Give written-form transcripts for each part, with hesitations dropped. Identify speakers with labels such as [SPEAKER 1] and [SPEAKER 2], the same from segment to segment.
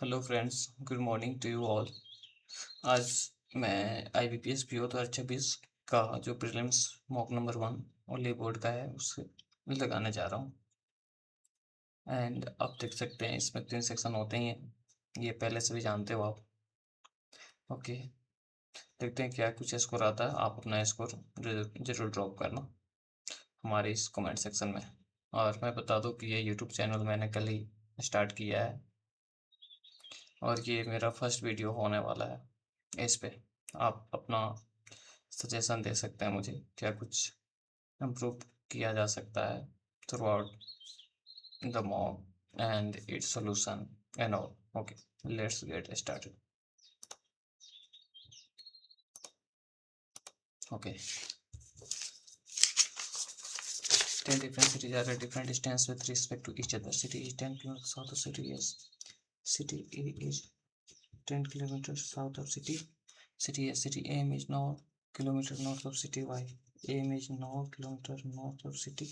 [SPEAKER 1] Hello friends, good morning to you all. आज मैं IBPS PO 2026 का जो prelims mock number 1 Oliveboard का है उससे लगाने जा रहा हूँ। एंड आप देख सकते हैं इसमें 3 सेक्शन होते ही हैं, ये पहले से भी जानते हो आप। ओके, देखते हैं क्या कुछ स्कोर आता है। आप अपना स्कोर जरूर ड्रॉप करना हमारे इस कमेंट सेक्शन में। और मैं बता दूं कि ये यूट्यूब चैनल मैंने कल ही स्टार्ट किया है और ये मेरा फर्स्ट वीडियो होने वाला है। इस पे आप अपना सजेशन दे सकते हैं मुझे, क्या कुछ इम्प्रूव किया जा सकता है through out the mock and it's solution and all. Okay, let's get started. Okay, 10 different cities are at different distance with respect to each other. City is 10 kilometers south of city S. City A is 10 kilometers south of city S. City M is 9 kilometers north of city Y. M is 9 kilometers north of city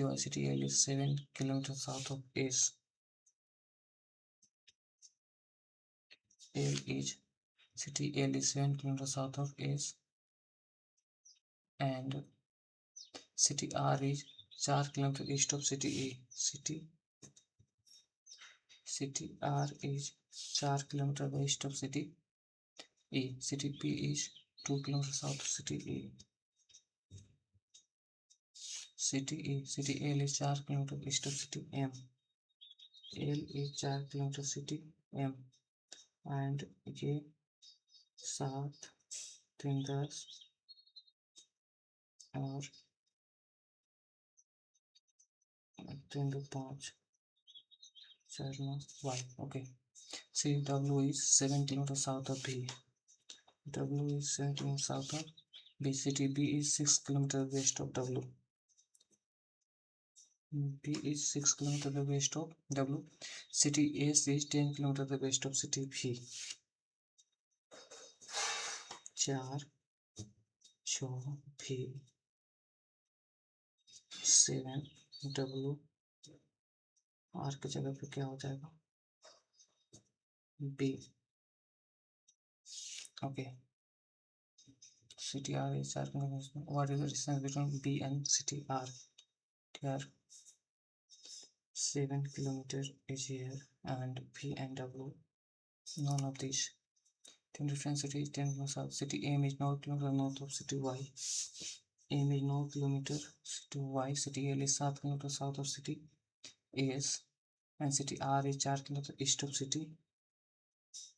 [SPEAKER 1] Y. City L is 7 kilometers south of S. L is City L is 7 kilometers south of S. And city R is 4 kilometers east of city E. City R is 4 kilometers west of city E. City P is 2 kilometers south of city E. City L is 4 kilometers east of city M. L is 4 kilometers city M. And ये 7 3 10 और 3 2 5 4 9 Y. Okay. See, W is 7 kilometers south of B. W is 7 kilometers south of B. City B is 6 kilometers west of W. B is 6 kilometers west of W. City S is 10 kilometers west of city B. 4 6 B 7 W R की जगह पे क्या हो जाएगा B. Okay. City R is 4 kilometers. What is the distance between B and city R? Here 7 kilometers is here and B and W. None of these. 10 different cities, 10 kilometers south. City M is 9 kilometers north of city Y. M is 9 kilometers to Y. City L is 7 kilometers south of city AS. And city R is 4 kilometers east of city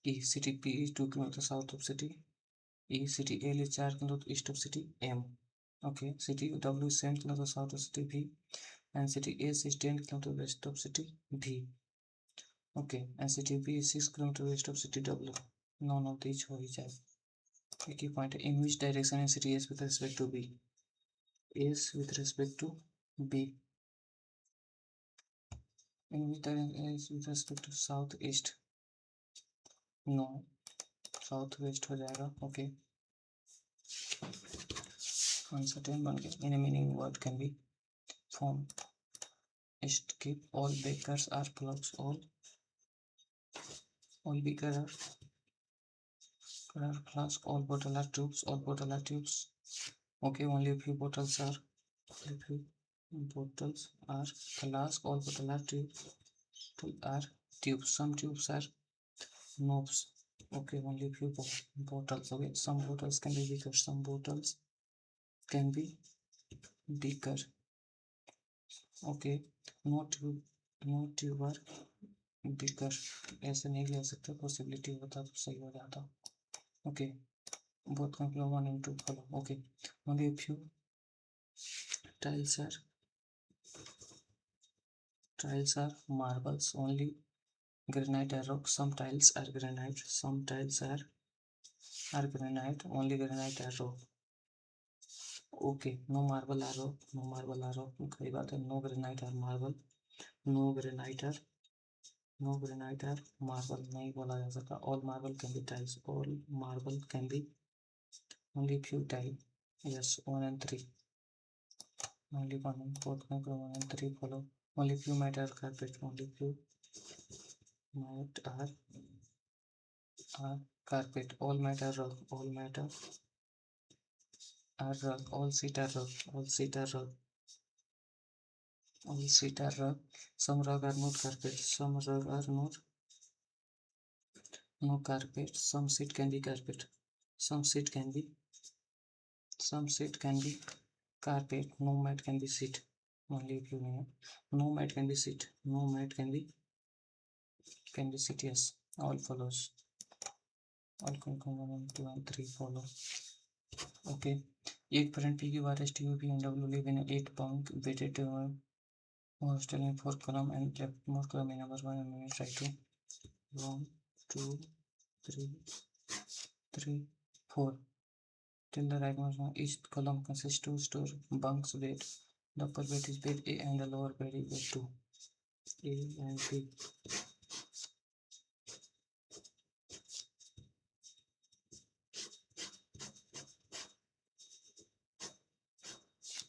[SPEAKER 1] E. City P is 2 kilometers south of city E. City L is 4 kilometers east of city M. Okay. City W is 7 kilometers south of city B. And city S is 10 kilometers west of city B. Okay. And city B is 6 kilometers west of city W. None of these हो ही जाए. एक ही point है. In which direction is city S with respect to B? S with respect to B. In which direction is with respect to southeast? No, southwest हो जाएगा. Okay. Uncertain बन गया. In a meaning word can be formed. Skip. All bakers are plugs. All bakers are flask. All bottles are tubes. All bottles are tubes. Okay, only a few bottles are flask. All bottles are tubes. Some tubes are knobs. Okay, only few bottles. Okay, some bottles can be bigger. Some bottles can be bigger. Okay, no tube are bigger. ऐसे नहीं ले सकते, possibility होता तो सही हो जाता. Okay, both can flow 1 and 2 follow. Okay, only a few tiles are marbles. Only granite are rock. Some tiles are granite. Some tiles are granite. Only granite are rock. Okay, no marble are rock. No marble are rock. कई बात है. No granite are marble. No granite are marble नहीं बोला जा सकता. All marble can be tiles. All marble can be only few tile. Yes, 1 and 3. Only 1 and 4 1 and 3 follow. Only few matter carpet. Only few mat are carpet. All mat are rug. All mat are rug. All seat are rug. All seat are rug. All seat are rug. Some rug are not carpet. Some rug are not no carpet. Some seat can be carpet. Some seat can be carpet. No mat can be seat. Only if you know. No mat can be seat. No mat can be seat. Yes. All follows. All can come 1 2 and 3 follow. Okay. 8 parent PQ RSTUP and W live in 8 bunk bedded hostel in 4 column and leftmost column in number 1 and minute right to 1 2 3 3 4 till the rightmost one. Each column consists 2 store bunks bed. The upper bed is bed A and the lower bed is bed 2. A and B.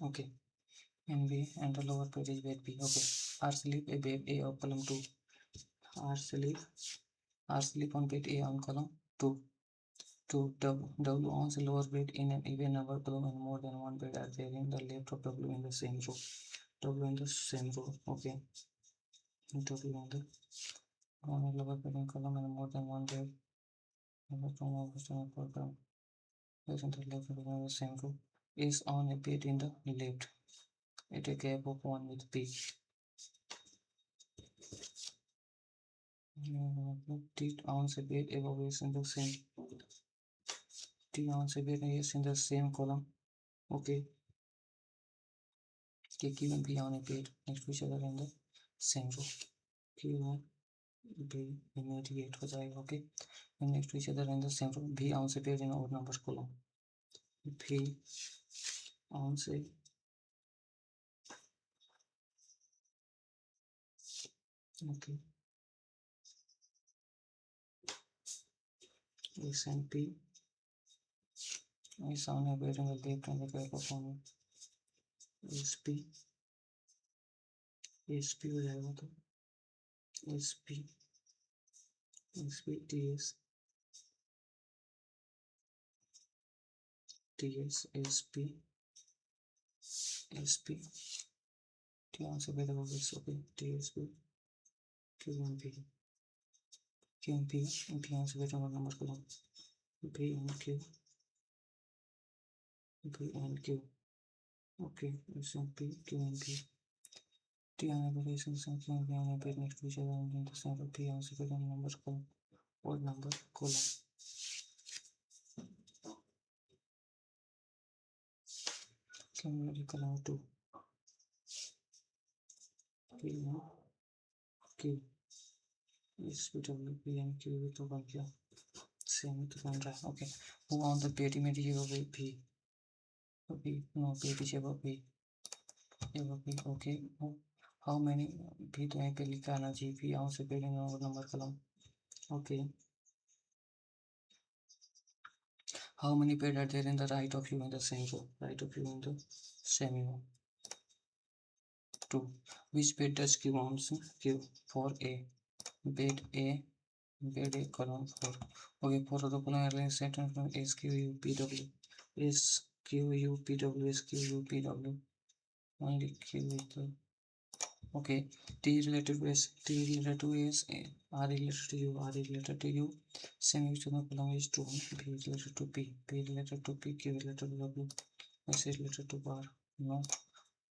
[SPEAKER 1] Okay. And B and the lower bed is bed B. Okay. R sleep a bed A of column 2. R sleep on bed A on column 2. 2. W owns a lower bed in an even number column and more than one bed are there in the left of W in the same row. W in the same row. Okay. W on the lower bed in column and more than one bed. Number from of program. Is in the left in the same row. Is on a bed in the left. At a gap of 1 with P. T owns a bed above is in the same. T owns a bed is in the same column. Okay. Q and P on a bed next to each other in the same row. Q and B immediate हो जाएगा. Okay. And next to each other in the same row. B owns a bed in odd number column. B owns a okay. S and P is on a bed in the left and the back of one. SP हो जाएगा तो SP TS SP T owns a bed above this. Okay. TSP Q and P and P owns a bed in odd number column. B and Q. Okay. S and P Q and P. T on a bed is in the same Q and P on a bed next to each other and in the same row. P owns a bed in number column. Odd number column. Column 2. P and Q. S W P and Q तो बन गया. Same तो बन रहा है. Okay. Who on the bed immediately P. B. No, P is above B. Okay. How many P तो यहाँ पे लिखा है ना जी. P owns a bed in number column. Okay. How many beds are there in the right of you in the same row? Right of you in the same row. 2. Which bed does Q owns? Q for A. Bed A column 4. Okay, for the column arrange set from SQUPW. SQUPW. Only Q is the okay. T related to S. T related to S. R related to U. R related to U. Same use to the column is 2. P related to P. P related to P. Q related to W. S related to bar. No.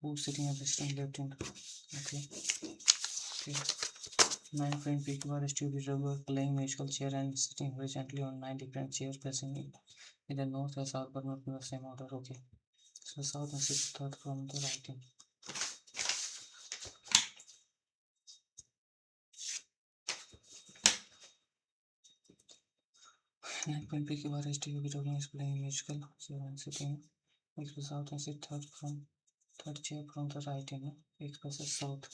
[SPEAKER 1] Who's sitting at the extreme left hand? Okay. 9 friend PQ are stupid playing musical chair and sitting horizontally on 9 different chairs facing in the north and south but not in the same order. Okay. So south and sixth third from the right hand. PQ are stupid is playing musical chair and sitting south and sixth third from third chair from the right hand. Expresses south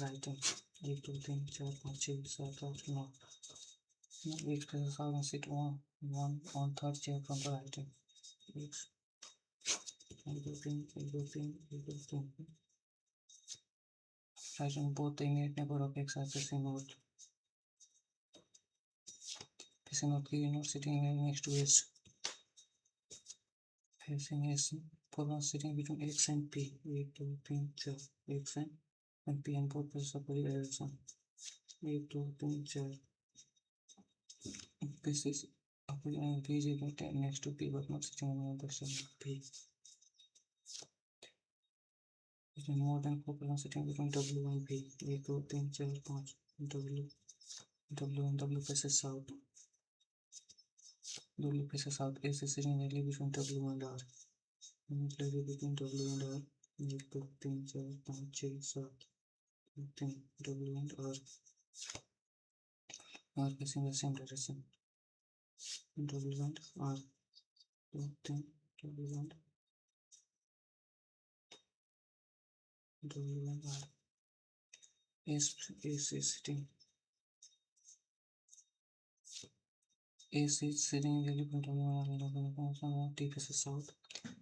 [SPEAKER 1] right hand. 1 2 3 4 5 6 7 8 9. Expresses south and sit one on third chair from the right hand. Right and both the immediate neighbor of X are the same root. facing north, K not sitting next to S. Facing S, for sitting between X and P. 1 2 3 4 X and P and both places opposite direction. 1 2 3 4 pieces opposite and P is next to P but not sitting on the side of P. It is more than 4 persons sitting between W and P. 1 2 3 4 5 W and W faces south. W faces south. S is sitting directly between W and R. Directly between W and R. 1 2 3 4 5 6 7 3 W and R are facing the same direction. W and R. 2 3 W and R. S is sitting. S is sitting really between T faces south.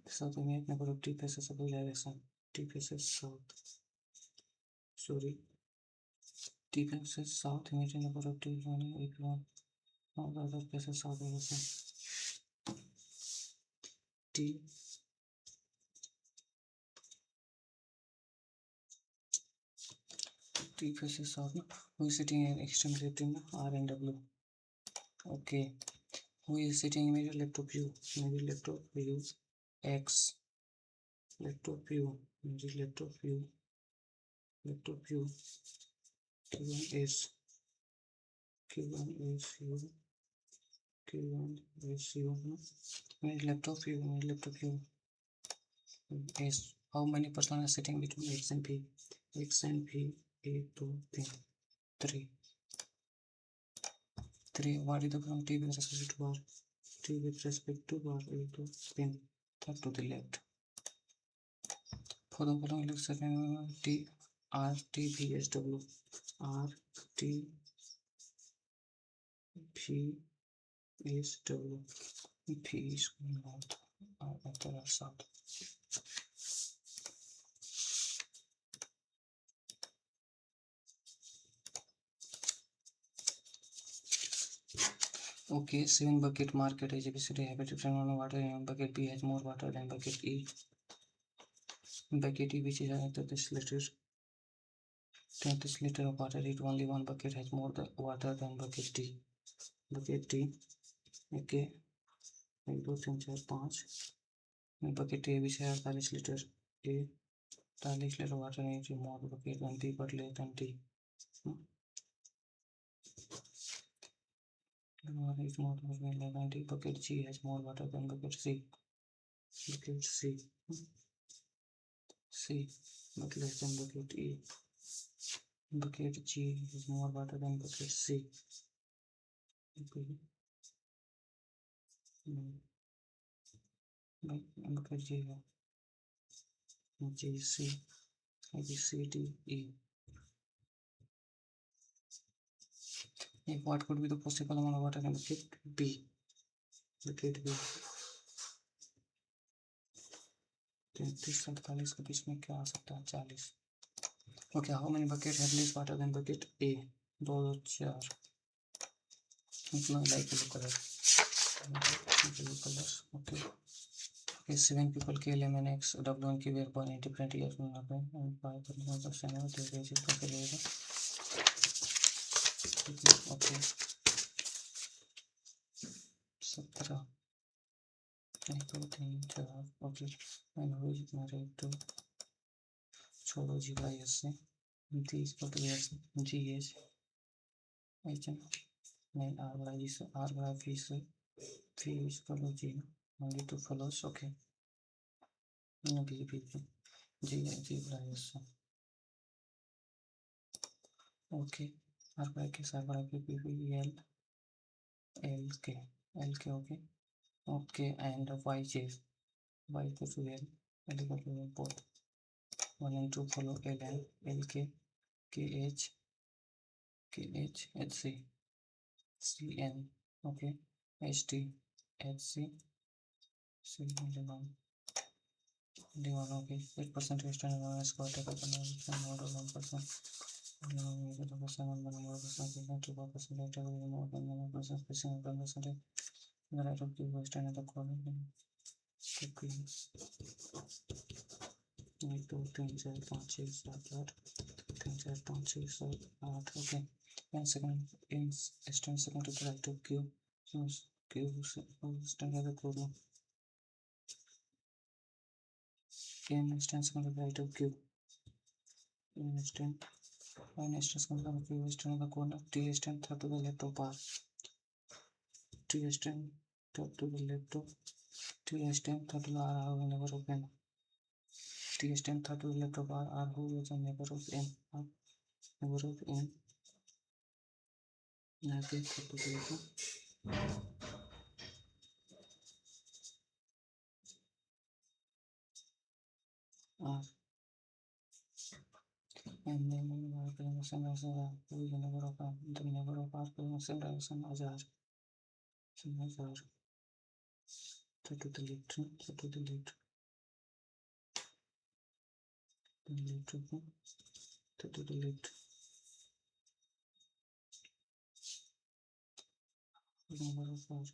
[SPEAKER 1] South image number of T faces above direction. T faces south. Sorry. T faces south image number of T if you want all the other faces south direction. T faces south. Who is sitting in extreme left in R and W? Okay. Who is sitting immediately left of U? Immediately left of U. X. Left of U. Immediately left of U. Left of U. Q1 is U. Q1 is U. Immediately left of U. Immediately left of U. Is how many persons are sitting between X and P? X and P. 1 2 3. 3. What is the from T with respect to R? T with respect to R. 1 2 3. Third to the left. For the following let's T R T V S W. R T V S W. P is north. R after R south. Okay, 7 bucket market HBCD have a different amount of water and bucket B has more water than bucket E. Bucket E, which is at this liter, 10 liter of water, it only one bucket has more water than bucket D. Bucket D, okay, 1 2 3 4 5. Bucket A, which has 40 liter, A 40 liter water and it is more bucket than B but less than D. Is more than D. Bucket G has more water than bucket C. Bucket C but less than bucket E. Bucket G is more water than bucket C. Bucket G C A B C D E. If what could be the possible amount of water in bucket B? Bucket B 33 48 के बीच में क्या आ सकता है 40. Okay, how many buckets have less water than bucket A? 2 4. Like color. Okay. Okay, 7 people kill MNX W1 की were born in different years में and 5% of the wages को करेगा. Okay. 17 1 2 3 4. Okay. And who is married to छोड़ो जी भाई इससे D is equal to S G is H नहीं R बड़ा जी से R बड़ा V से V is equal to G only two follows. Okay. No B G बड़ा S से okay. R बड़ा के R बड़ा के P L K okay. Okay, and Y is Y equal to L equal to both 1 and 2 follow L and L K H C C N okay H T H C C D1 okay 8% standard square take up model 1%. The right of Q is another column. 1 2 3 4 5 6 7 8 3 4 5 6 7 8. Okay. And second extend second to the right of Q. Use Q extend the column. N extend second to the right of Q. N extend second to the Q extend the corner. T extend third to the left of R. T extend third to the left of T extend third to the R neighbor of N. T extend third to the left of R who is a neighbor of N. Neighbor of N. Okay, third to the left. R. And then we are going to send us the neighbor of R. The neighbor of R will send us an Azar. Send Azar. Third to the left. Third to the left. The left of them. Third to the left. The neighbor of R.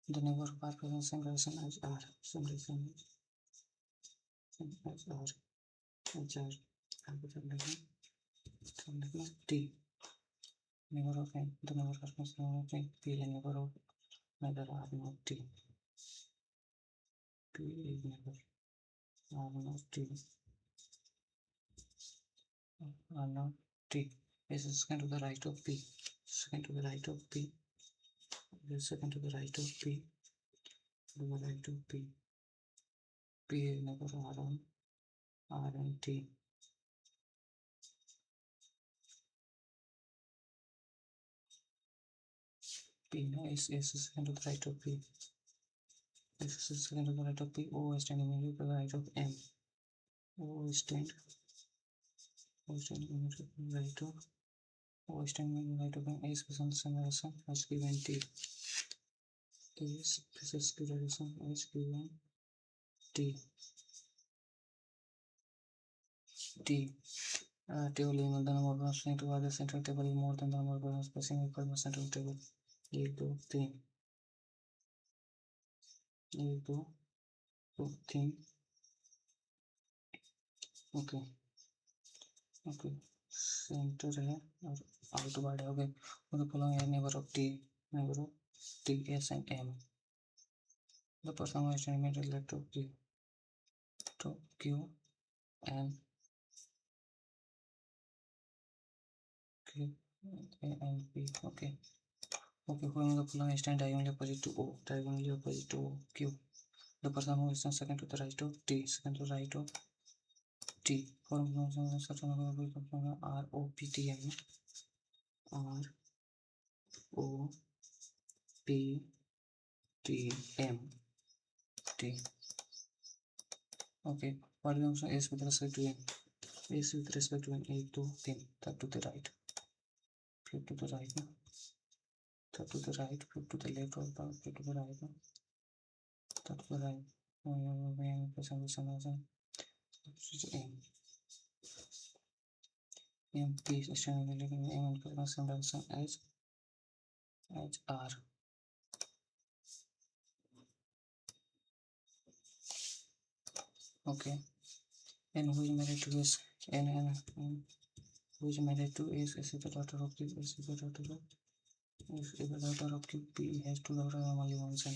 [SPEAKER 1] The neighbor of R will send us an Azar. Send us an Azar. Azar. T. Neighbor of N. The neighbor of N. P is neighbor of neither R nor T. P is neighbor R nor T. R nor T. This is second to the right of P. Second to the right of P. This second to the right of P. To the right of P. P is neighbor R and T. P is second to the right of P. This is second to the right of P. O is standing immediately to the right of M. O is standing immediately to the right of O is standing immediately right of M. S is on the same relation as given T. Is this relation as given T. T. Table is more than the number of columns to the central table is more than the number of columns spacing equal to central table. 1 2 3 1 2 3. Okay. Center है और outward है. Okay. The following है neighbor of T, S and M. The person who is standing related to Q and Q A and P. Okay. Who the following stand diagonally opposite to O, Q. The person who is second to the right of T, second to the right of T. For such a number of R O P T M. R O P T M T. Okay. What is with respect to N? Is with respect to N. 1 2 3. Third to the right. Flip to the right. Third to the right. Flip to the left. Or flip to the right. Third to the right. M P is standing M as R. Okay. And who is married to is N who is married to is the daughter of Q. Is the daughter of Q. P has two daughters and only one son.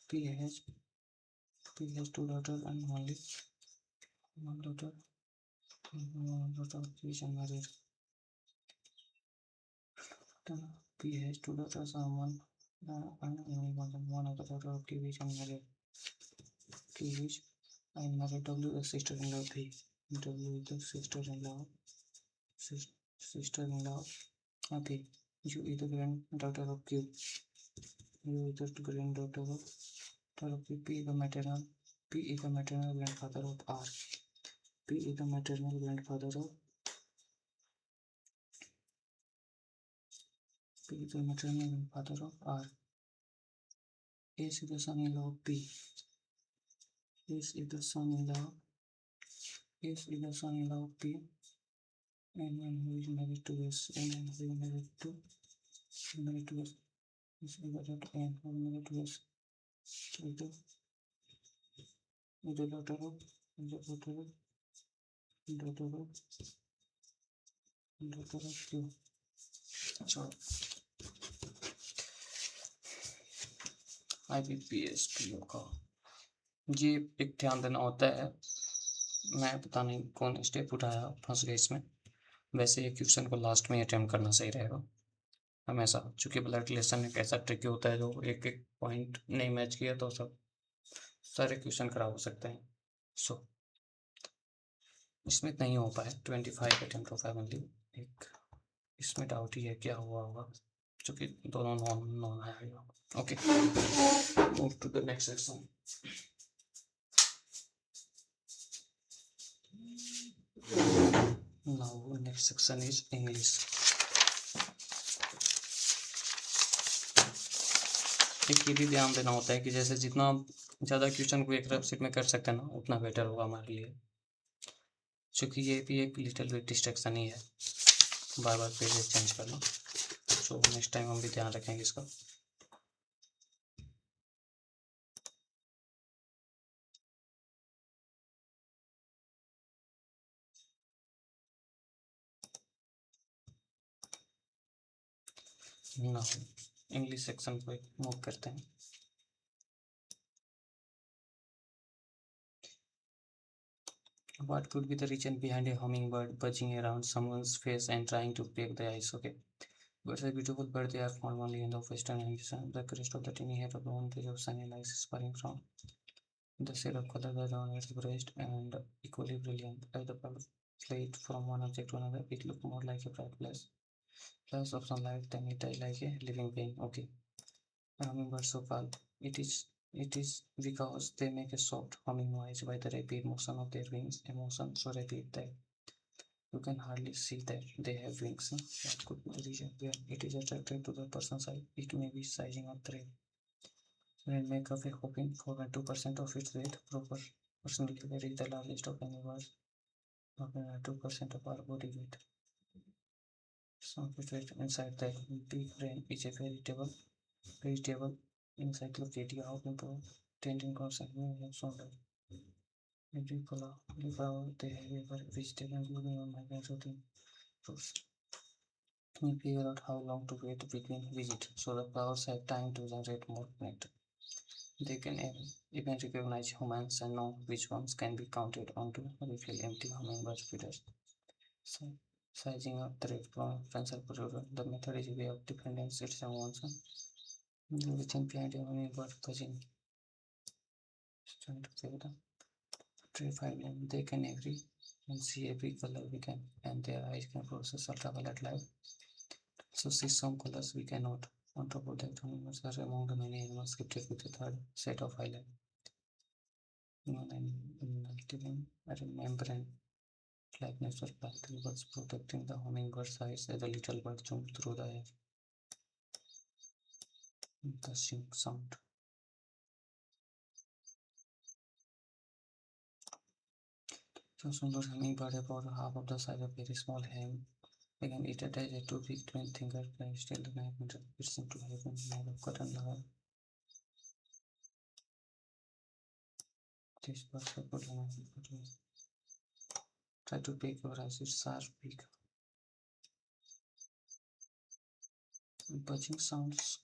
[SPEAKER 1] P has two daughters and only one daughter. One daughter of Q is unmarried. P has two daughters and one and only one of the daughter of Q is unmarried. Q is unmarried. W is sister-in-law P. W is the sister-in-law. Okay. U is the granddaughter of Q. U is the granddaughter of Q. P is the maternal grandfather of R. P is the maternal grandfather of R. S is the son-in-law of P. S is the son-in-law of P. anyone who is married to us, anyone who is married to us is equal to n who is married to us equal to daughter of q. So IBPS PO का ये एक ध्यान देना होता है। मैं पता नहीं कौन स्टेप उठाया, फंस गए इसमें। वैसे ये क्वेश्चन को लास्ट में अटेम्प्ट करना सही रहेगा हमेशा, चूंकि ब्लड रिलेशन एक ऐसा ट्रिकी होता है जो एक एक पॉइंट नहीं मैच किया तो सब सारे क्वेश्चन खराब हो सकते हैं। सो इसमें नहीं हो पाया, 25 अटेम्प्ट हो पाया ओनली। एक इसमें डाउट ही है क्या हुआ होगा, चूंकि दोनों नॉन आया। Okay, move to the next section. Now next section is English. एक ये भी ध्यान देना होता है कि जैसे जितना ज़्यादा क्वेश्चन को एक वेबसाइट में कर सकते हैं ना, उतना बेटर होगा हमारे लिए, क्योंकि ये भी एक लिटिल बिट डिस्ट्रैक्शन ही है, बार बार पेजेस चेंज करना। सो नेक्स्ट टाइम हम भी ध्यान रखेंगे इसका। नाउ इंग्लिश सेक्शन को मूव करते हैं। What could be the reason behind a hummingbird buzzing around someone's face and trying to break the ice? Okay, birds are beautiful, but they are found only in the western hemisphere. The crest of the tiny head of the one ray of sunlight lies sparring from the shade of color that on its breast, and equally brilliant. As the bird flies from one object to another, it looks more like a bright flash of sunlight than it is like a living being. Okay, hummingbirds so called. It is because they make a soft humming noise by the rapid motion of their wings, a motion so rapid that you can hardly see that they have wings. That could be the reason where it is attracted to the person's side. It may be sizing up thread. When it make up a whopping 4.2% of its weight, proportionally varies the largest of any bird, 2% of our body weight. Some of its weight inside the big brain is a veritable encyclopedia of intending concept. We have shown that every flower they have ever visited, including on migrants routine routes. We figure out how long to wait between visits, so the flowers have time to generate more nectar. They can even recognize humans and know which ones can be counted on to refill empty hummingbird feeders. So, sizing up the rate from Francis Perura, the method is a way of defending its emotion. The reason behind a hummingbird buzzing. Tray five them, they can agree and see every color we can, and their eyes can process ultraviolet light. So see some colors we cannot. On top of that, hummingbirds are among the many animals gifted with a third set of eyelids. A membrane like natural plastic birds protecting the hummingbird's eyes as the little bird jumps through the air. The sing sound. So Sundar hummingbird about half of the size of very small ham. Again, it attaches two big twin finger flies still the knife and fits into heaven made of cotton leather. This bird try to pick your eyes, its sharp beak. Buzzing sounds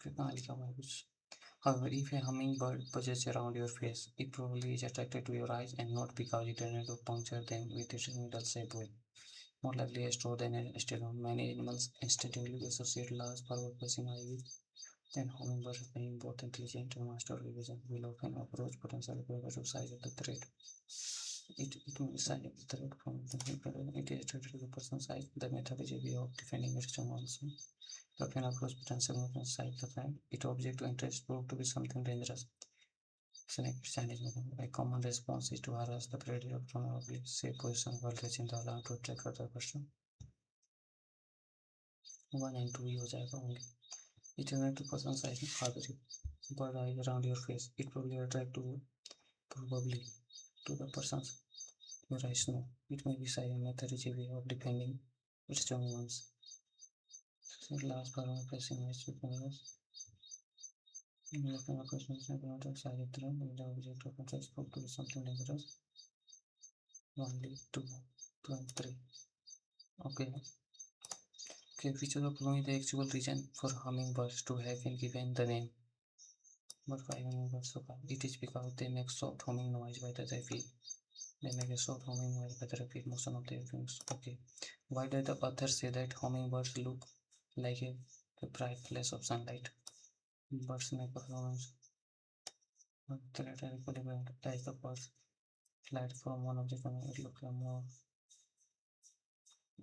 [SPEAKER 1] however, if a hummingbird buzzes around your face, it probably is attracted to your eyes and not because it intends to puncture them with its needle-shaped bill. More likely a straw than a sternum. Many animals instinctively associate large forward-facing eyes with then hummingbirds, being both intelligent and master vision, will often approach potential predators to size of the threat. It may size of the threat from the predator. It is attracted to the person's eye. The method is a way of defending its also. Often approach potential movements side the time. It object to interest proved to be something dangerous. A common response is to harass the predator from a safe position while reaching the alarm to attack other person. 1 and 2 हो जाएगा होंगे. It is not to person size harvesting. Bird eyes around your face. It probably attract to the person's your eyes. No, it may be silent method is a way of defending strong ones. Last part of pressing is fingers. Looking at questions and not a side through the object of interest spoke to something dangerous. 1, 2, 2 and 3. Okay. Okay, which of the following the actual reason for hummingbirds to have been given the name? But why hummingbirds so far? It is because they make soft humming noise by the feel. They make a soft humming noise by the rapid motion of their wings. Okay. Why did the author say that hummingbirds look like a bright flash of sunlight? Birds make performance equilibrium as the birds flight from one object to another. It looks like more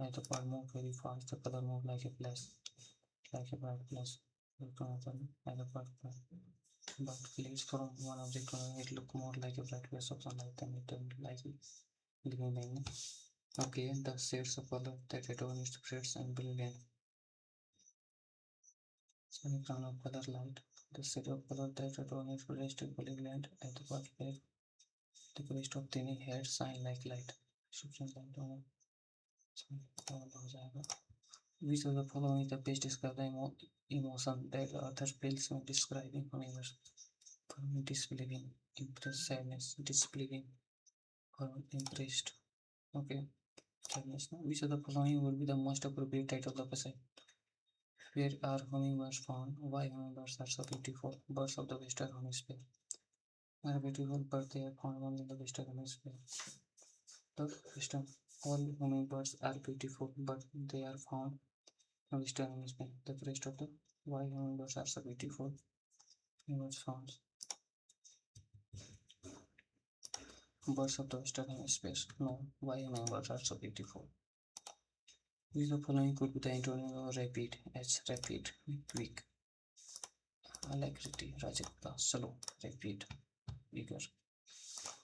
[SPEAKER 1] as the bird move very fast. The color move like a flash, like a bright flash. As the bird flies from one object to another, it looks more like a bright flash of sunlight than it does like living being. Okay, the shades of color that adorn its shades and brilliant. Sunny crown of color light. The shade of color that adorn its rest is brilliant at the bird flies. The rest of tiny head shine like light. Which of the following is the best describe the emotion that the author feels when describing hummingbirds? Disbelieving, impressed, sadness, disbelieving, or impressed. Okay, sadness. Now, which of the following would be the most appropriate title of the essay? Where are hummingbirds found? Why hummingbirds are so beautiful? Birds of the Western Hemisphere are beautiful, but they are found only in the Western Hemisphere. The Western, all hummingbirds are beautiful, but they are found in the Western Hemisphere. The rest of the why hummingbirds are so beautiful? Hummingbirds found birds of the Western Hemisphere. No, why hummingbirds are so beautiful? Which the following could be the antonym rapid, as rapid, quick, alacrity, rajita, slow, rapid, eager.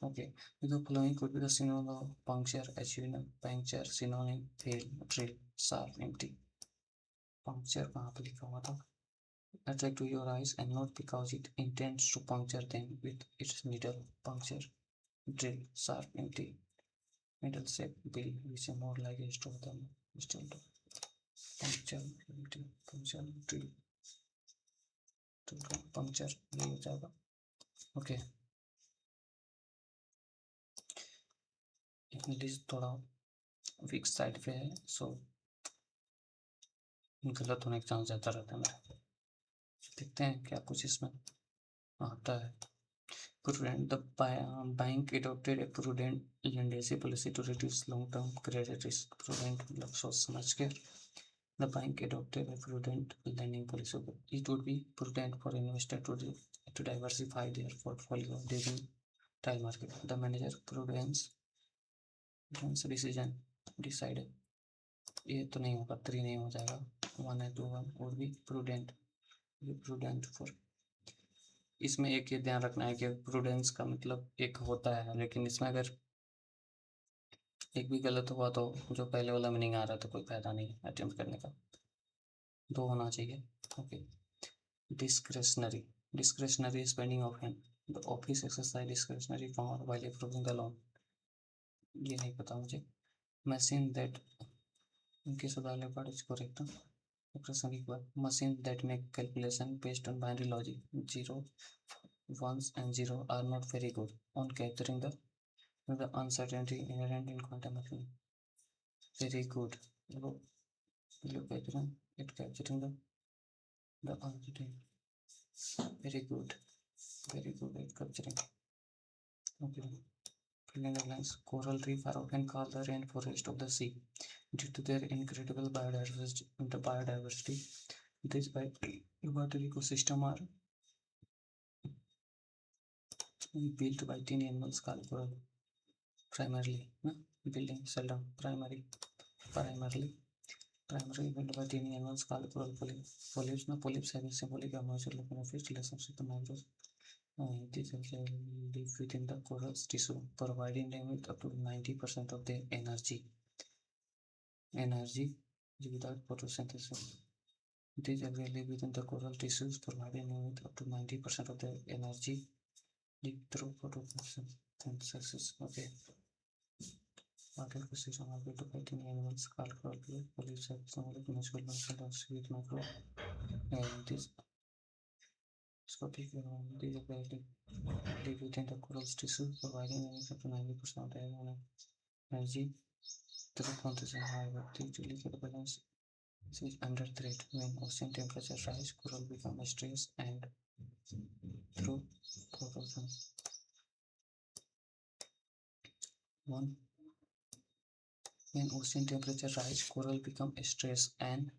[SPEAKER 1] Okay, with the following could be the synonym of puncture, achievement, puncture, synonym, fail, drill, sharp, empty. Puncture कहाँ पे लिखा हुआ था? Attract to your eyes and not because it intends to puncture them with its needle. Puncture, drill, sharp, empty. Middle shape, bill, which is more like a straw than still. Puncture, empty, puncture, drill, puncture, ये हो जाएगा. Okay. English थोड़ा week side पे है, सो गलत होने का chance ज़्यादा रहता है मेरा. देखते हैं क्या कुछ इसमें आता है. Prudent, the bank adopted a prudent lending policy to reduce long-term credit risk. Prudent मतलब सोच समझ के. The bank adopted a prudent lending policy. It would be prudent for investor to diversify their portfolio during trial market. The manager prudence decision decided. ये तो नहीं होगा, 3 नहीं हो जाएगा. 1 है 2 1 would be prudent. Prudent for. इसमें एक ये ध्यान रखना है कि प्रूडेंस का मतलब एक होता है, लेकिन इसमें अगर एक भी गलत हुआ तो जो पहले वाला मीनिंग आ रहा है तो कोई फायदा नहीं है अटेम्प्ट करने का. 2 होना चाहिए. Okay. Discretionary, discretionary spending of hand. The office exercise discretionary power while approving the loan. ये नहीं पता मुझे. मशीन दैट इनके सदाले पार्ट इज करेक्ट. प्रश्न एक बार. Machine that make calculation based on binary logic 0 1s and 0 are not very good on capturing the uncertainty inherent in quantum mechanics. Very good. Capturing the uncertainty. Very good. Very good at capturing. Okay. Fill in the blanks. Coral reef are often called the rainforest of the sea due to their incredible biodiversity. These water ecosystem are built by tiny animals called coral. Primarily, building seldom. Primarily built by tiny animals called coral polyps. Polyps having symbolic or mutual benefit relationship to microbes. These live within the coral's tissue, providing them with up to 90% of their energy without photosynthesis. These live within the coral tissues, providing them with up to 90% of their energy through photosynthesis. Okay. Water ecosystem are built by tiny animals called coral polyps. values of sonic musical function of sweet macro and this scopic these are directly live within the coral tissue, providing up to 90% of energy through compression. However, the delicate balance is under threat when ocean temperature rise, coral become stressed and through corrosion. One, when ocean temperature rise, coral become stressed and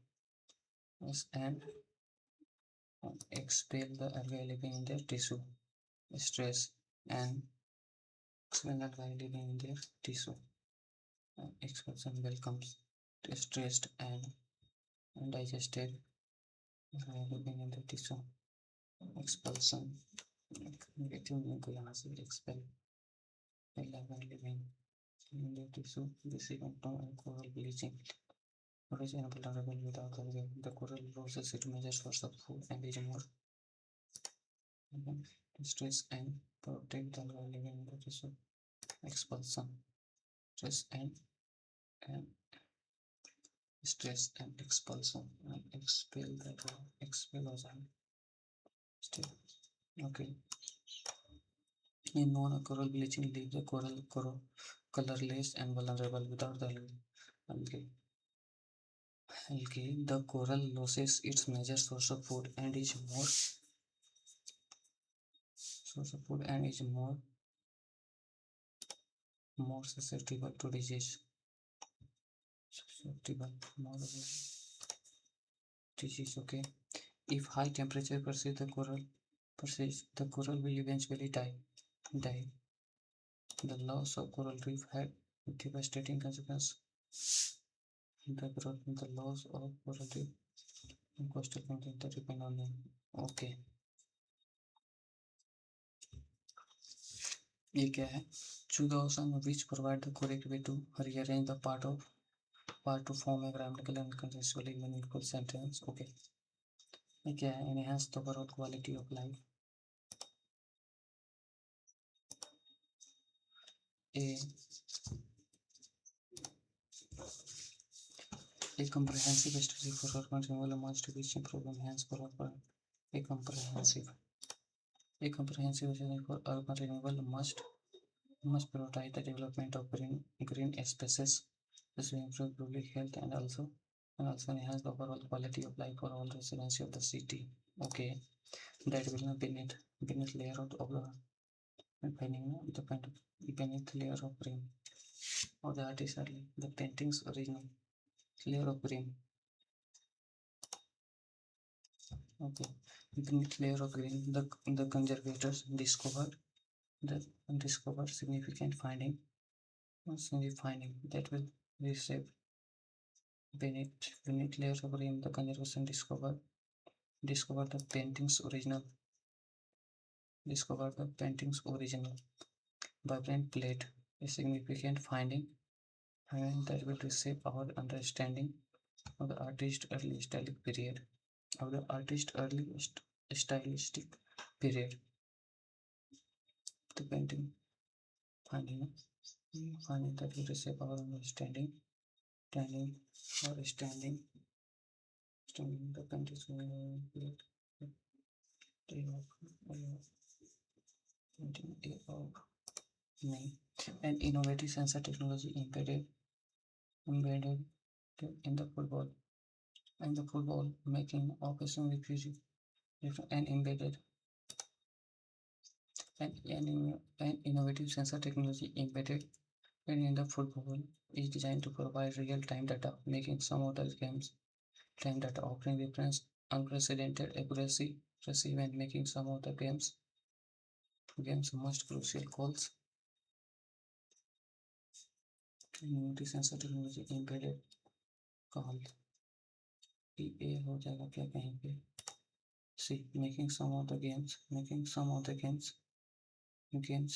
[SPEAKER 1] expel the algae living in their tissue. Stress and expel algae living in their tissue. Expulsion welcomes stressed and undigested algae living in the tissue. Expulsion negative में को यहाँ से expel algae living in the tissue. This is coral bleaching. What is vulnerable without algae? The coral loses its major source of food and is more stress and protect the algae living in the tissue. Expulsion, stress and stress and expulsion and expel the expulsion. Okay. In non-coral bleaching leaves the coral colorless and vulnerable without the algae. The coral loses its major source of food and is more susceptible to disease. Okay. If high temperature persists, the coral will eventually die. The loss of coral reef had devastating consequences. The loss of coral reef and coastal communities that depend on them. Okay. ये क्या है? Choose the option which provide the correct way to rearrange the part to form a grammatical and contextually meaningful sentence. Okay. ये क्या है? Enhance the overall quality of life. A comprehensive strategy for urban renewal must reach improve enhance for urban. A comprehensive strategy for urban renewal must prioritize the development of green spaces. This will improve public health and also enhance the overall quality of life for all residents of the city. Okay, that will not beneath layer of the beneath layer of green of the artist early, the painting's original layer of green. Okay, beneath layer of green, the conservators discovered significant finding that will reshape beneath layers of green. The conservation discovered the painting's original vibrant plate, a significant finding that will reshape our understanding of the artist's early stylistic period. The painting finding that will reshape our understanding the painting of an innovative sensor technology embedded in the football making operation refugee and embedded an innovative sensor technology embedded in the football is designed to provide real-time data, making some of the games time data offering reference unprecedented accuracy, receive and making some of the games most crucial calls. Innovative sensor technology embedded call PA हो जाएगा क्या कहीं पे? See, making some of the games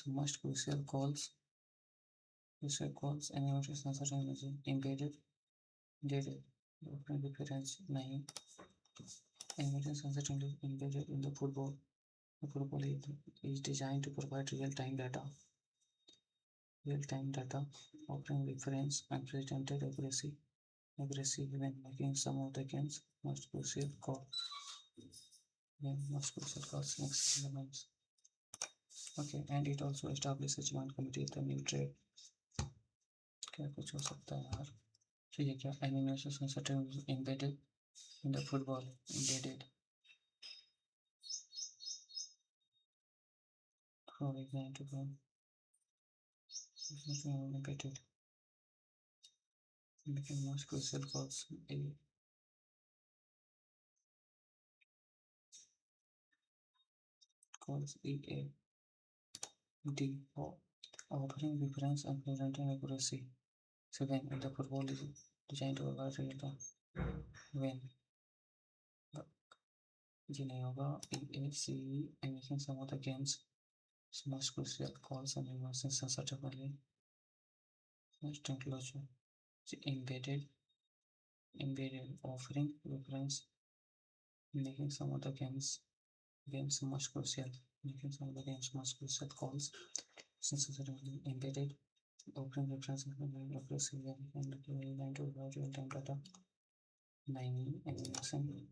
[SPEAKER 1] most crucial calls and innovative sensor technology embedded difference नहीं. Innovative sensor technology embedded in the football. The football is designed to provide real-time data offering reference unprecedented accuracy aggressive when making some of the games most crucial call. When most crucial calls next elements. Okay, and it also establishes one committee the new trade. क्या कुछ हो सकता है यार? तो ये क्या animation certain embedded in the football embedded. For example, embedded. Become most crucial calls A. Calls EA. D. Offering difference and presenting accuracy. So when the football is designed to avoid real time. When जी नहीं होगा EACE and making some of the games most crucial calls and emotions sensitively most inclusion embedded offering reference making some of the games most crucial making some of the games most crucial calls sensitively embedded offering reference and accuracy and line to real time data 9 animation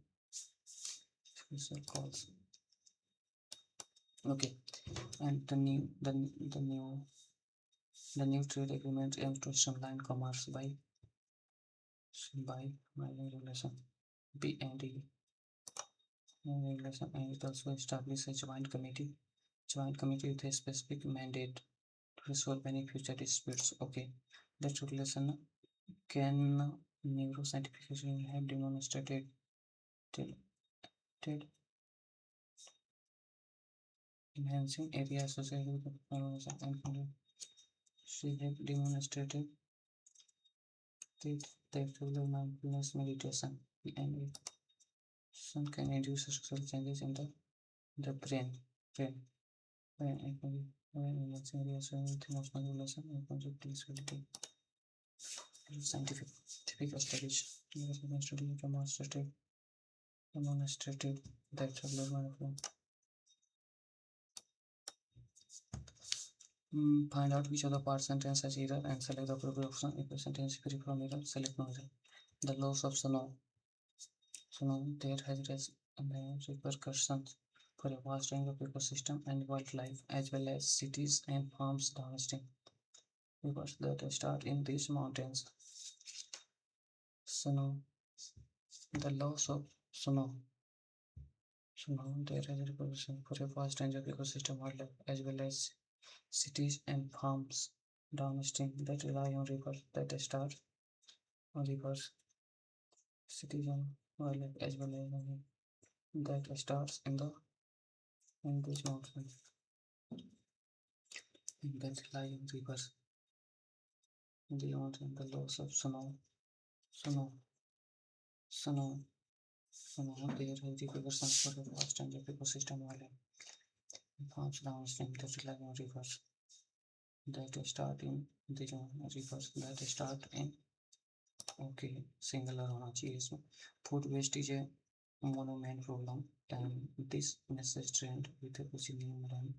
[SPEAKER 1] crucial calls. Okay, and the new trade agreement aims to streamline commerce by regulation B and D regulation, and it also establishes a joint committee with a specific mandate to resolve any future disputes. Okay, that regulation can neuroscientification have demonstrated enhancing areas associated with the performance and she have demonstrated that regular mindfulness meditation and some can induce social changes in the brain when enhancing areas with emotional regulation and concept flexibility. Scientific studies demonstrated that regular mindfulness. Find out which of the part sentence has error and select the appropriate option. If the sentence is free from error, select no error. The loss of snow. There has repercussions for a vast range of ecosystem and wildlife, as well as cities and farms downstream. Rivers that start in these mountains. Snow. The loss of snow. There has repercussions for a vast range of ecosystem, wildlife, as well as cities and farms downstream that rely on rivers that start on rivers, cities and wildlife, as well as that starts in these mountains that rely on rivers. The mountain, the loss of snow, there has repercussions for a vast range of ecosystem, wildlife, farms downstream that rely on rivers that start in the rivers that start in. Okay, singular होना चाहिए इसमें. Food waste is a monument problem, and this message trend with a Brazilian brand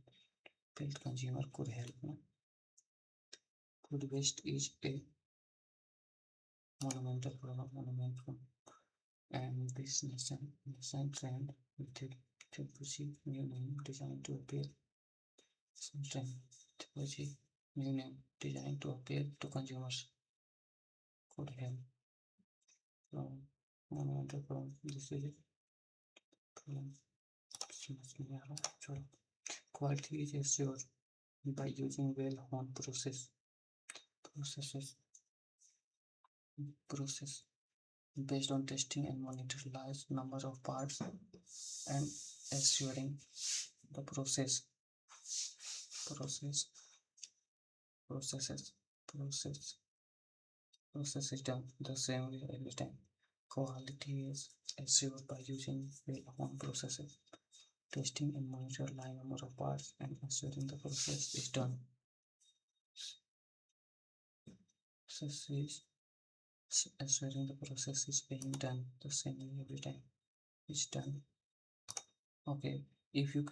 [SPEAKER 1] felt consumer could help. Food waste is a monumental problem, and this nation trend with a pussy new name designed to appeal. Trend pussy new name designed to appeal to consumers could help. Monumental problem. This is a problem. Quality is assured by using well-honed process based on testing and monitor large number of parts and assuring the process is done the same way every time. Quality is assured by using well-honed processes, testing and monitor large number of parts and assuring the process is done. Assuring the process is being done the same way every time. It's done. Okay, if your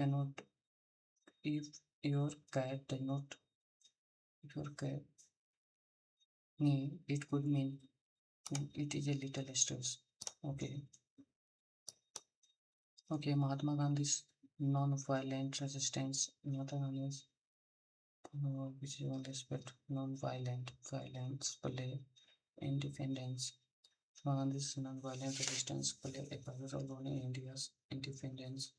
[SPEAKER 1] cat does not, it could mean It is a little stress. Okay. Okay, Mahatma Gandhi's non-violent resistance. Mahatma Gandhi's which is on respect non-violent violence play independence. Gandhi's non-violent resistance play a pivotal role in India's independence.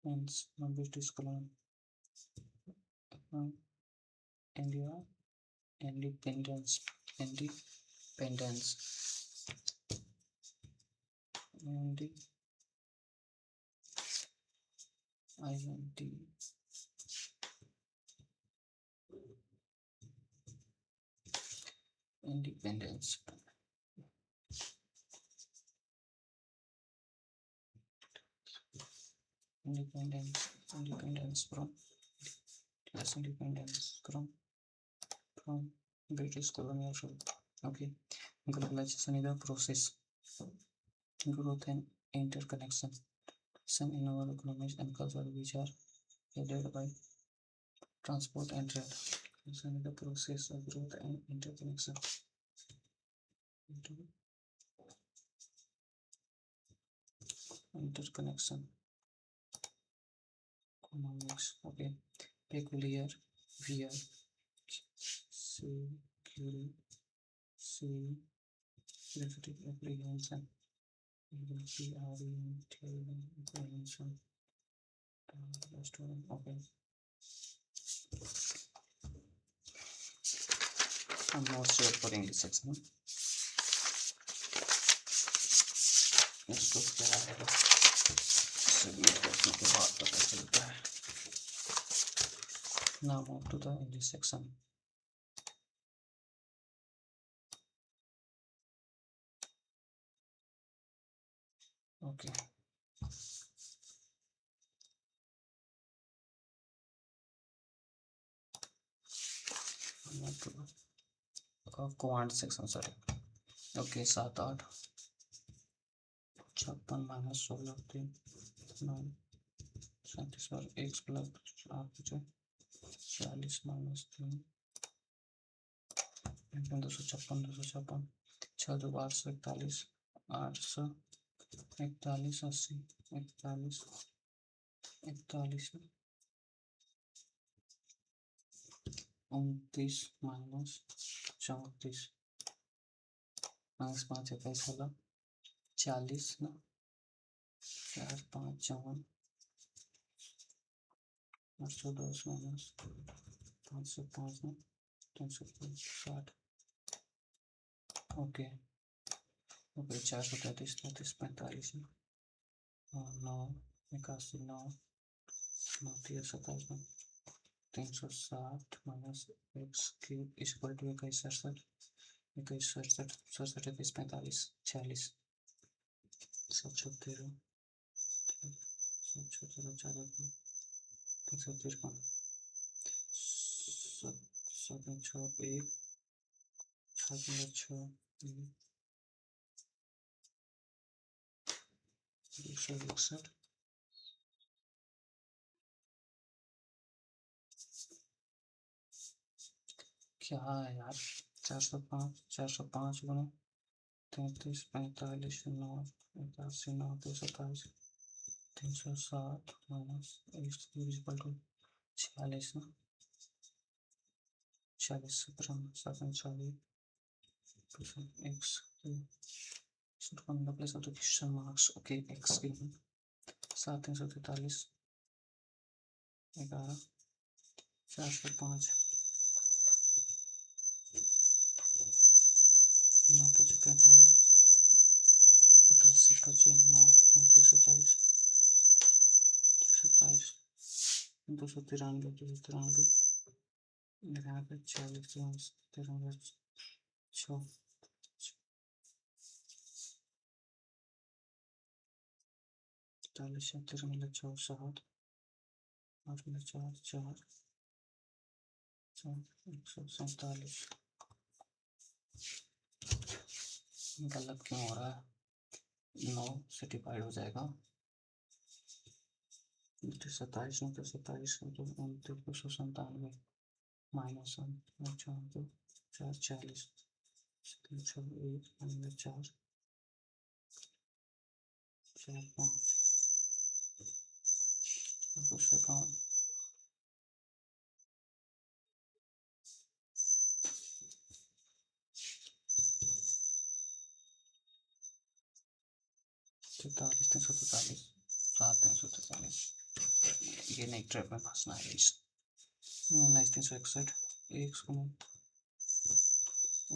[SPEAKER 1] Hence, British colony. India independence. Independence. Independence. Independence from yes, independence from British colonial rule. Okay, globalization is a process, growth and interconnection. Some in our economies and culture which are aided by transport and trade. This is the process of growth and interconnection. Interconnection. Economics. Okay. Peculiar. Wear. Security. Specific apprehension. Apprehension. Restaurant. Okay. I'm not sure for English section. इसको क्या है submit करने के बाद पता चलता है. Now move to the English section. Okay. Command section, sorry. Okay, 7 8 56 minus 16 3 9 37 पर x plus 8 40 minus 3 256 256 6 2 841 841 80 41 41 29 minus 34 minus 5 21 16 40 ना 4 5 54 810 माइनस 505 ना 360. Okay okay 433 33 45 9 81 9 9 27 360 minus X cube equal to 21 67 21 67 67 21 45 46 713 713 4 353 7 6 1 7 6 261 क्या है यार 405 गुना 33 45 9 81 9 227 360 minus X cube equal to 46 ना 40 17 47 X plus question marks. Okay X given 743 11 405 9 45 81 25 9 227 293 293 40 6 40 13 6 7 8 4 4 147. गलत क्यों हो रहा है 9 से डिवाइड हो जाएगा 27 9 27 297 माइनस 1 4 40, 1 4 4 5 दूसरा काम 43 343 7 343 ये नहीं ट्रैप में फंसना है इस 19 361 एक कम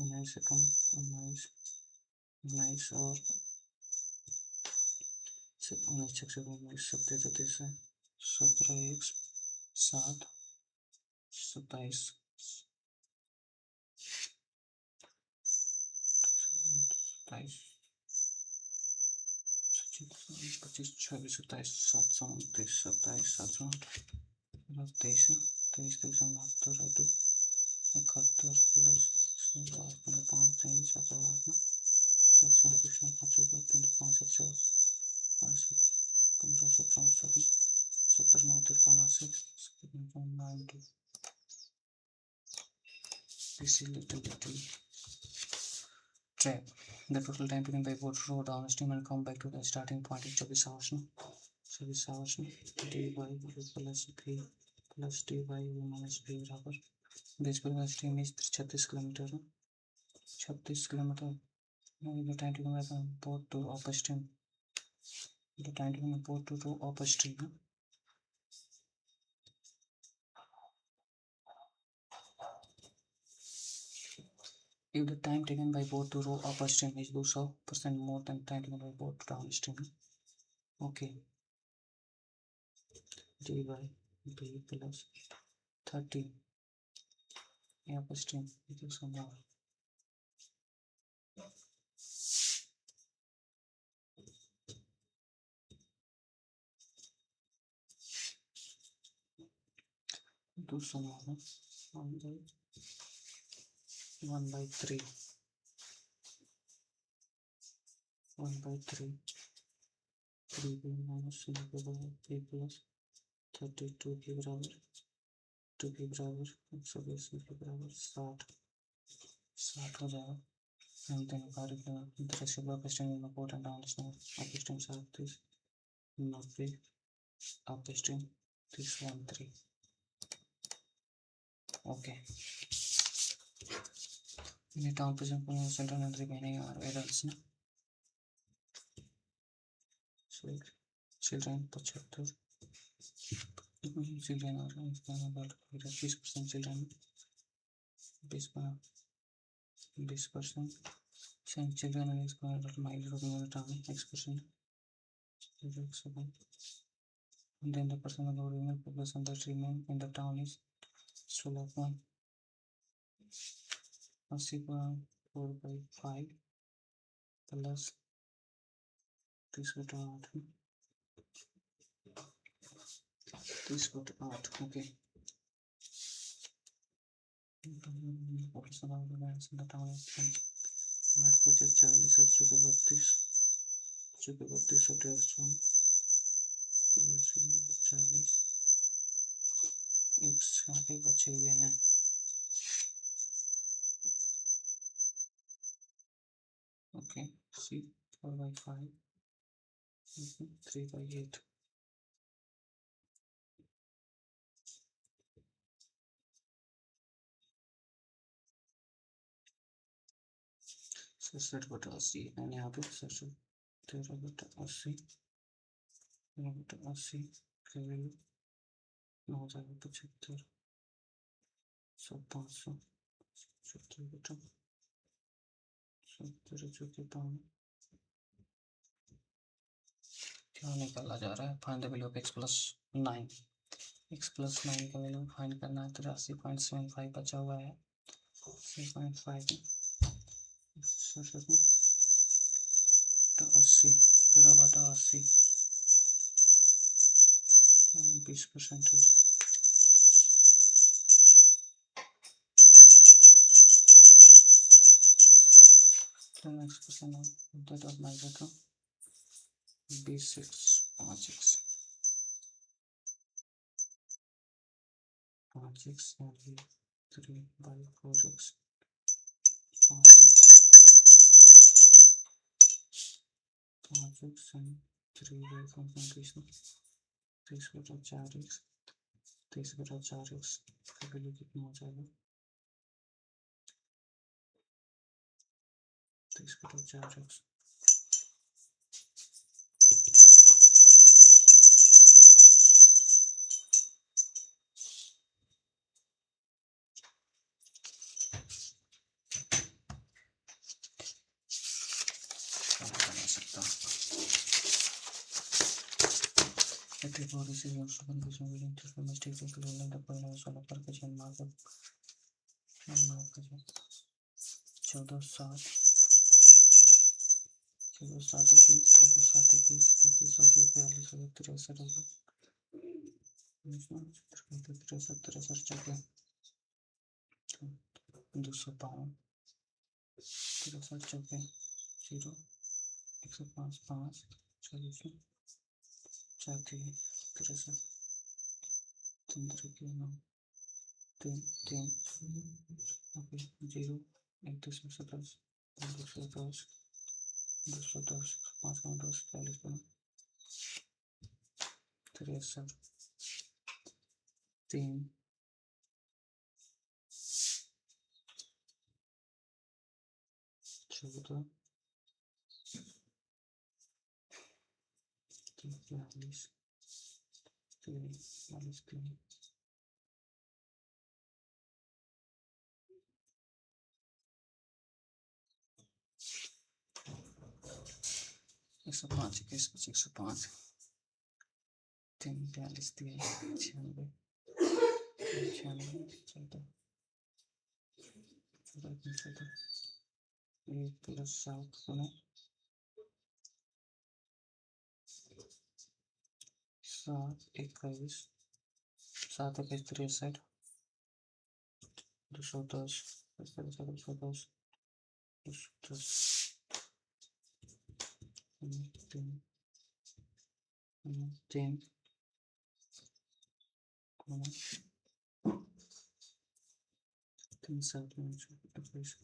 [SPEAKER 1] 19 से कम 19 और 19 से 17 17 1 7 27 27 25 26 27 729 27 728 23 23 69 71 plus 5 3 7 8 7 5 15 17 70 9 83 92 this is little trap. The total time taken by boat to row downstream and come back to the starting point is 24 hours now. 24 hours now. dy plus b plus dy minus b बराबर बीच पर का stream is 36 kilometre 36 kilometre. The time taken by boat to upstream. The time taken by boat to row upstream. If the time taken by boat to row upstream is 200% more than time taken by boat to downstream. Okay. dy b plus 30 upstream equals more. Do some more. 1 by 3 3b minus c b plus 32 के बराबर 2 के बराबर 120 के बराबर 60 हो जाएगा. हम तीनों कार्य का दृश्य upstream important downstream upstream 37 90 upstream 313. Okay. In the town prison children and remaining are adults. So children 75 children are about 20% children 20% same children is going to migrate to the town X%. And then the person of the original population that remain in the town is still of 1 4 by 5 plus 3/8 3/8. Okay. Population of the lands in the town is 8 बचे 40 और चुके 32 40 एक यहाँ पे बचे हुए हैं. Okay, C 4 by 5 3 by 8. सड़सठ बटा 80 एंड यहाँ पे 13 बटा 80 के वैल्यू 9,75 500 70 बटा 70 जो कि क्या निकाला जा रहा है. Find the value of x plus 9. x plus 9 का वैल्यू फाइंड करना है. 83.75 बचा हुआ है. 3.5 80 13 बटा 80 20% हो. next question that of my data b6 5x and 3 by 4x 6 and 3 by 4x 3/4x का वैल्यू कितना हो जाएगा 3/4x चौदह सात 205 0 105 5 40 4 63 3 3 9 3 3 0 1 10 210 210 210 5 10 40 63 3 14 43 43 105 21 105 3 42 96 1 plus 7 Guna 7 21 7 21 63 210 210 3 3 7 47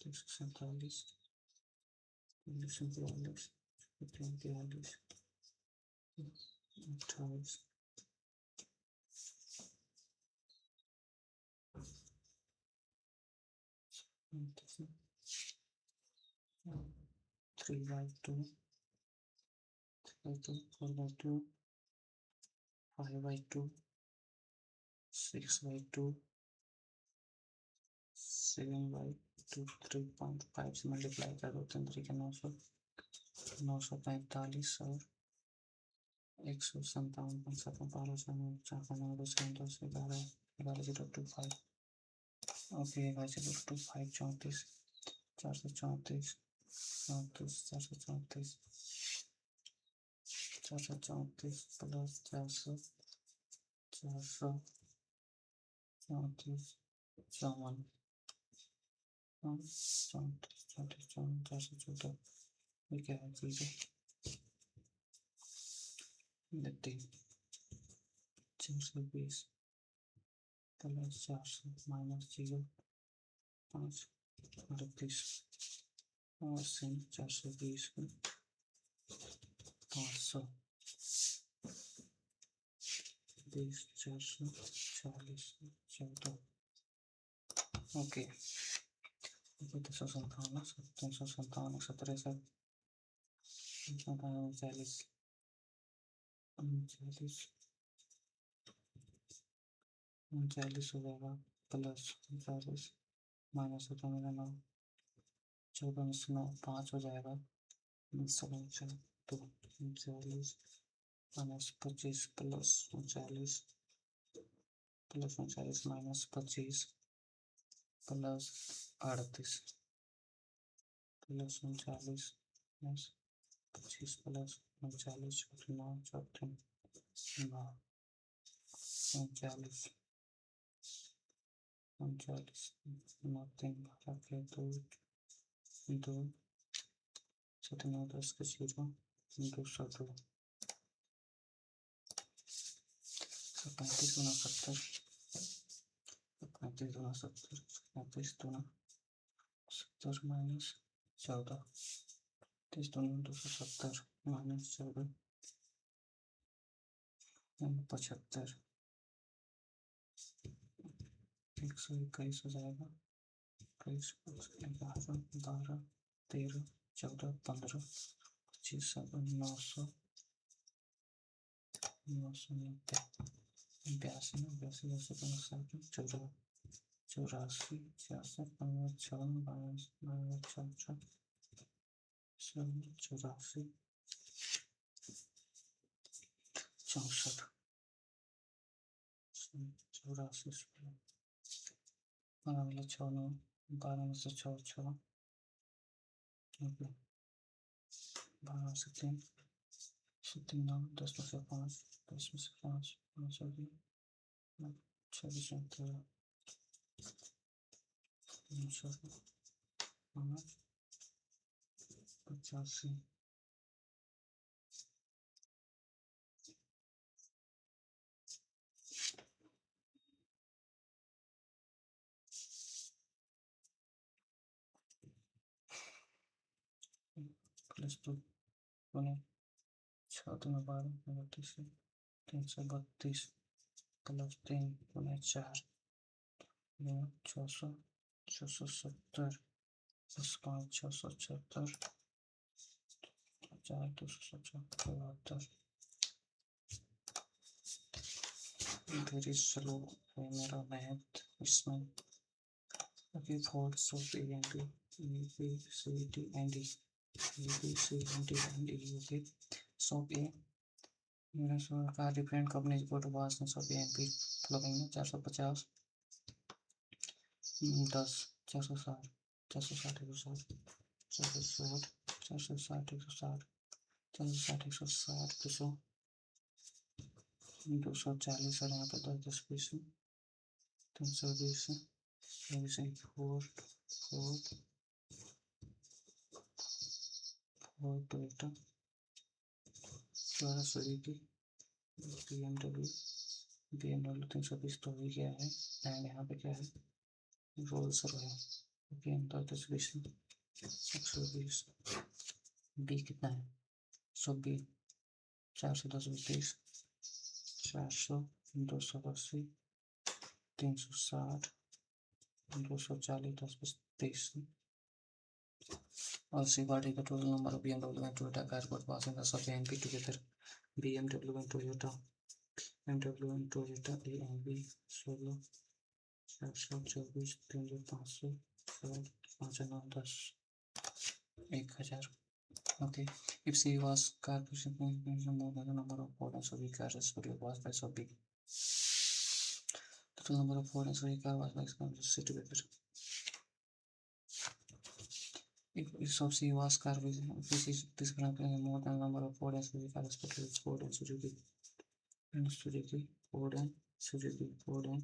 [SPEAKER 1] 48 3 by 2 4 by 2 5 by 2 6 by 2 7 by 2 3.5 से मल्टीप्लाई कर दो 3 3 के 945 और 157 11 ओके गाइस 25 34 434 434 प्लस 400 434 54 414 ये क्या है चीज़ें देखते 420 प्लस 400 माइनस 0 5 38 और 420 500 20 440 14 ओके 357 357 163 39 39 हो जाएगा प्लस 39 माइनस होता है मेरा 9 14 में 9 5 हो जाएगा 39 minus 25 plus 39 minus 25 plus 38 plus 39 minus 25 plus 39 9 34 9 39 3 2 7 9 10 के 0 202 35 गुना 70 35 गुना 70 35 गुना 70 माइनस 14 30 270 -14 -75 121 हो जाएगा। 21 11 12 13 14 15 25 900 990 82 82 84 86 55 56 84 64 12 से 6 12 से 3 9 10 में से 5 10 में से 5 5 हो गई 26 में 13 85 प्लस 2 बने 6 2 12 32 332 प्लस 3 बने 4 600 670 प्लस 5 676 4 277 वेरी स्लो है मेरा मैथ इसमें। Okay four so A and B C D and E B C D and E okay so A मेरा सो का डिफरेंट कंपनीज को to was so A and B flowing 450 10 460 460 160 460 460 160 460 160 240 और यहाँ पे 10 20 320 4 Toyota 12 Suzuki BMW 320 तो ही क्या है and यहाँ पे क्या है रोल्स रॉयल ओके 10 20 120 बी कितना है 100 410 30 400 280 360 240 10 30 और सी what is the total number of BMW and Toyota cars got passengers of A and B together? BMW and Toyota A and B 16 424 300 500 5 9 10 1000 okay if C was car pushing more than the number of Ford and Chevy cars would was by so big the total number of Ford and Chevy cars was by sit together. If of C was car which is described more than the number of Ford and Chevy cars respectively Ford and Suzuki Ford and Suzuki Ford and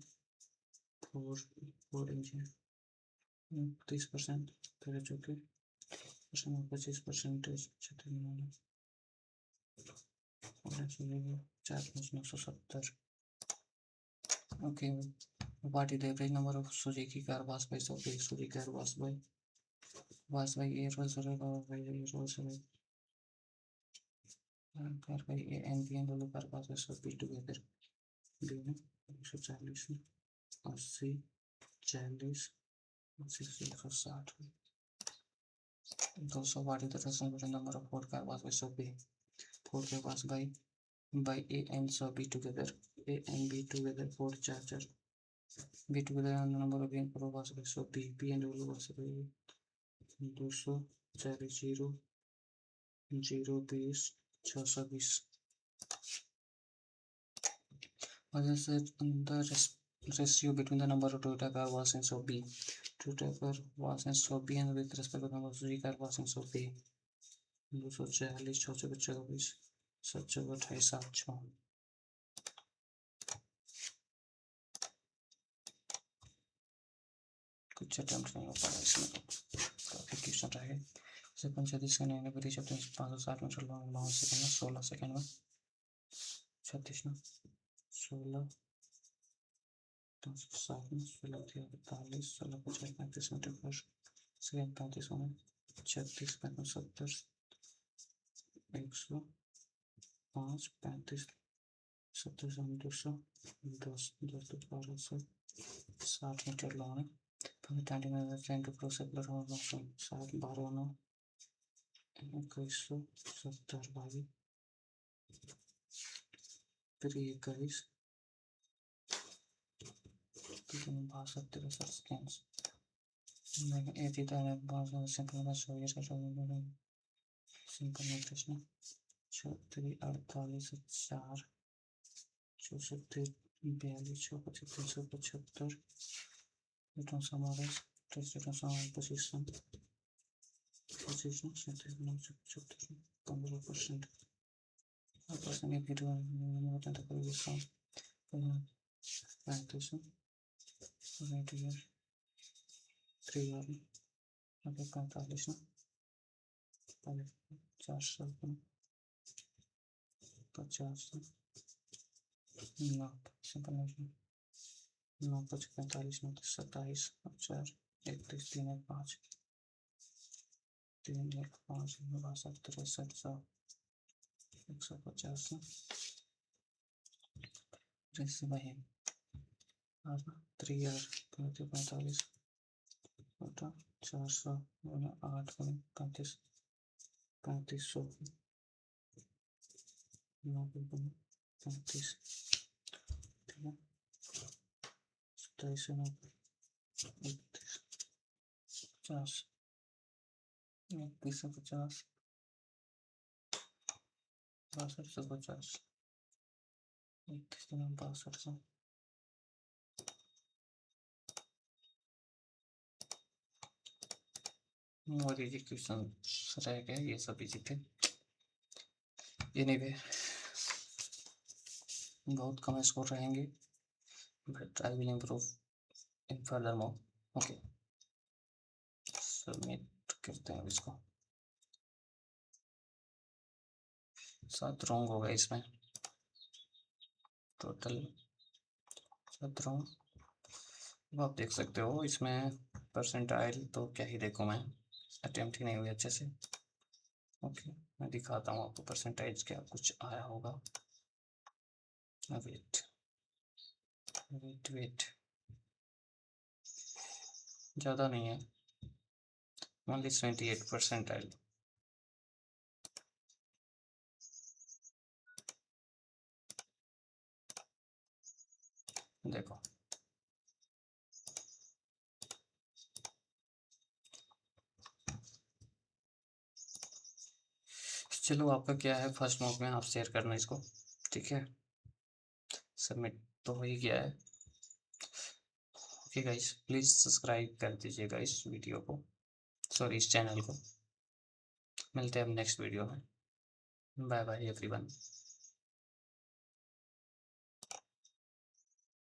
[SPEAKER 1] Ford engine 30% तेरे चौके 25% 4,970 okay what is the average number of Suzuki car was by so big Suzuki car was by A Rolls Royce by Rolls Royce car by A and BMW car was by so big together B में 140 80 40 160 200 what is the total number of Ford car was by so big Ford car was by A and so B together A and B together Ford Charger B together and the number of being Pro was by so B and W was by 240 0 20 620 what is the ratio between the number of Toyota car was in so B Toyota car was in so B and with respect to the number of Suzuki car was in so B 240 624 728 7 कुछ attempt नहीं हो पा रहा इसमें काफी question रहे से 35 second में बड़ी 560 में 9 सेकंड में 16 सेकंड में 36 में 16 7 में 16 45 16 50 35 मिनट पर सेकंड 35 में 36 70 105 35 70 200 10 10 तो 1200 60 मीटर लॉन्ग है। 20 मीटर टू प्रोसेसर और 7 12 9 2170 भागी 21 62 seconds eighty simple simple nutrition 36 48 4 64 42 35 375 return समावेश पोजीशन 15% नौ 45 27 4 31 3 5 3 1 5 62 63 150 भाई 3 यार 45 400 8 35 3500 35 ठीक है 27 50 3150 6250 61 और ये क्वेश्चन रह गए ये सभी चीजें एनीवे बहुत कम स्कोर रहेंगे but I will improve in further more okay submit करते हैं इसको 7 रॉन्ग होगा इसमें टोटल 7 रॉन्ग आप देख सकते हो इसमें परसेंटाइल तो क्या ही देखो मैं अटेम्प्ट ही नहीं हुई अच्छे से ओके मैं दिखाता हूँ आपको परसेंटेज क्या कुछ आया होगा वेट वेट वेट ज़्यादा नहीं है ओनली 28 परसेंटाइल देखो चलो आपका क्या है फर्स्ट मॉक में आप शेयर करना इसको ठीक है सबमिट तो हो ही गया है ओके गाइस प्लीज सब्सक्राइब कर दीजिएगा इस वीडियो को सॉरी इस चैनल को मिलते हैं हम नेक्स्ट वीडियो में बाय बाय एवरीवन